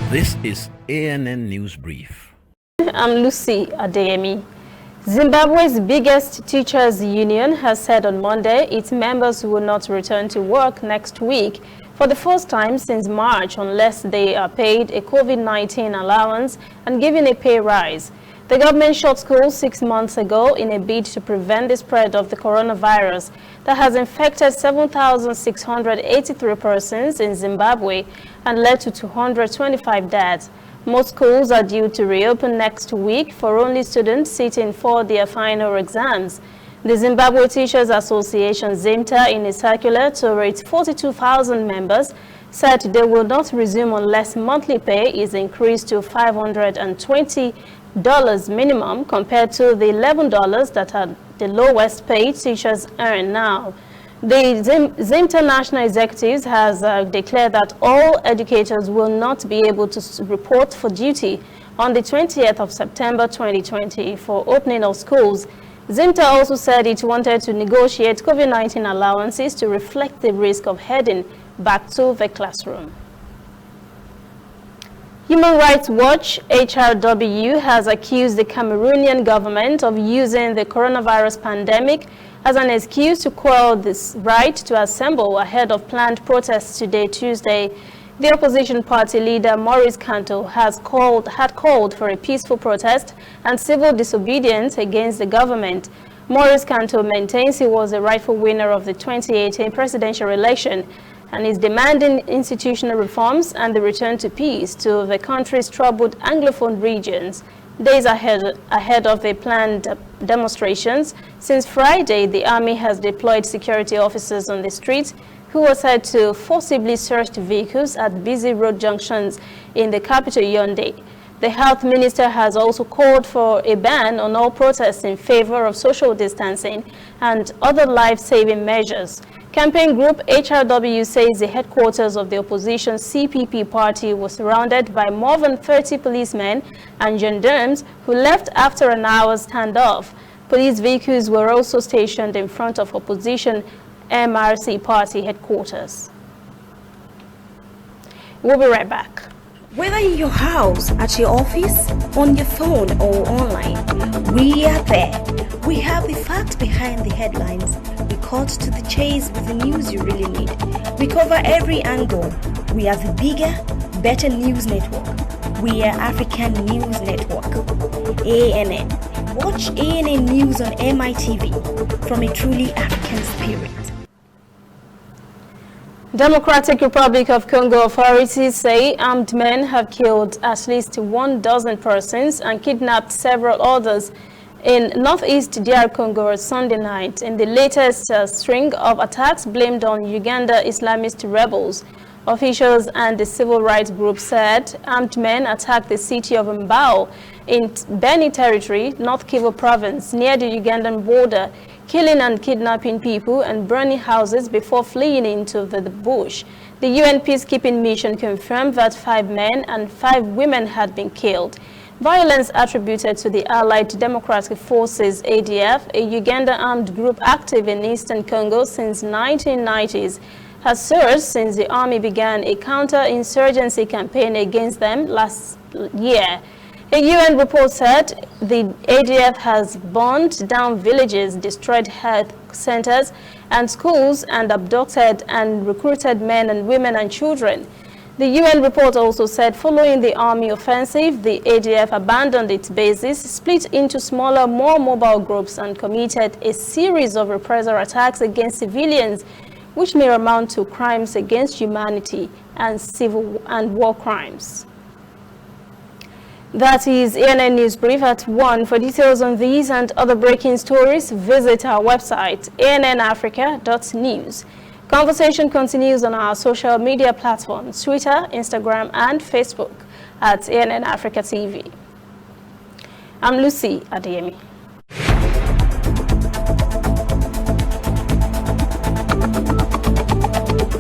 This is ANN News Brief. I'm Lucy Adeyemi. Zimbabwe's biggest teachers' union has said on Monday its members will not return to work next week for the first time since March unless they are paid a COVID-19 allowance and given a pay rise. The government shut schools 6 months ago in a bid to prevent the spread of the coronavirus that has infected 7,683 persons in Zimbabwe and led to 225 deaths. Most schools are due to reopen next week for only students sitting for their final exams. The Zimbabwe Teachers Association, ZIMTA, in a circular to its 42,000 members, said they will not resume unless monthly pay is increased to $520 minimum compared to the $11 that are the lowest paid teachers earn now. The ZIMTA National Executives has declared that all educators will not be able to report for duty on the 20th of September 2020 for opening of schools. ZIMTA also said it wanted to negotiate COVID-19 allowances to reflect the risk of heading back to the classroom. Human Rights Watch (HRW) has accused the Cameroonian government of using the coronavirus pandemic as an excuse to quell this right to assemble ahead of planned protests today, Tuesday. The opposition party leader Maurice Kamto had called for a peaceful protest and civil disobedience against the government. Maurice Kamto maintains he was the rightful winner of the 2018 presidential election and is demanding institutional reforms and the return to peace to the country's troubled Anglophone regions. Days ahead of the planned demonstrations, since Friday, the army has deployed security officers on the streets who are said to forcibly search vehicles at busy road junctions in the capital, Yaoundé. The health minister has also called for a ban on all protests in favor of social distancing and other life-saving measures. Campaign group HRW says the headquarters of the opposition CPP party was surrounded by more than 30 policemen and gendarmes who left after an hour's standoff. Police vehicles were also stationed in front of opposition MRC party headquarters. We'll be right back. Whether in your house, at your office, on your phone or online, we are there. We have the facts behind the headlines. We cut to the chase with the news you really need. We cover every angle. We are the bigger, better news network. We are African News Network. ANN. Watch ANN News on MITV from a truly African spirit. Democratic Republic of Congo authorities say armed men have killed at least 12 persons and kidnapped several others in northeast DR Congo on Sunday night in the latest string of attacks blamed on Uganda Islamist rebels. Officials and the civil rights group said armed men attacked the city of Mbao in Beni Territory, North Kivu Province, near the Ugandan border, killing and kidnapping people and burning houses before fleeing into the bush. The UN peacekeeping mission confirmed that 5 men and 5 women had been killed. Violence attributed to the Allied Democratic Forces ADF, a Uganda armed group active in eastern Congo since 1990s, has surged since the army began a counter-insurgency campaign against them last year. A UN report said the ADF has burned down villages, destroyed health centers and schools, and abducted and recruited men and women and children. The UN report also said following the army offensive, the ADF abandoned its bases, split into smaller, more mobile groups, and committed a series of reprisal attacks against civilians, which may amount to crimes against humanity and civil and war crimes. That is ANN News Brief at 1. For details on these and other breaking stories, visit our website, annafrica.news. Conversation continues on our social media platforms, Twitter, Instagram, and Facebook at ANN Africa TV. I'm Lucy Adeyemi.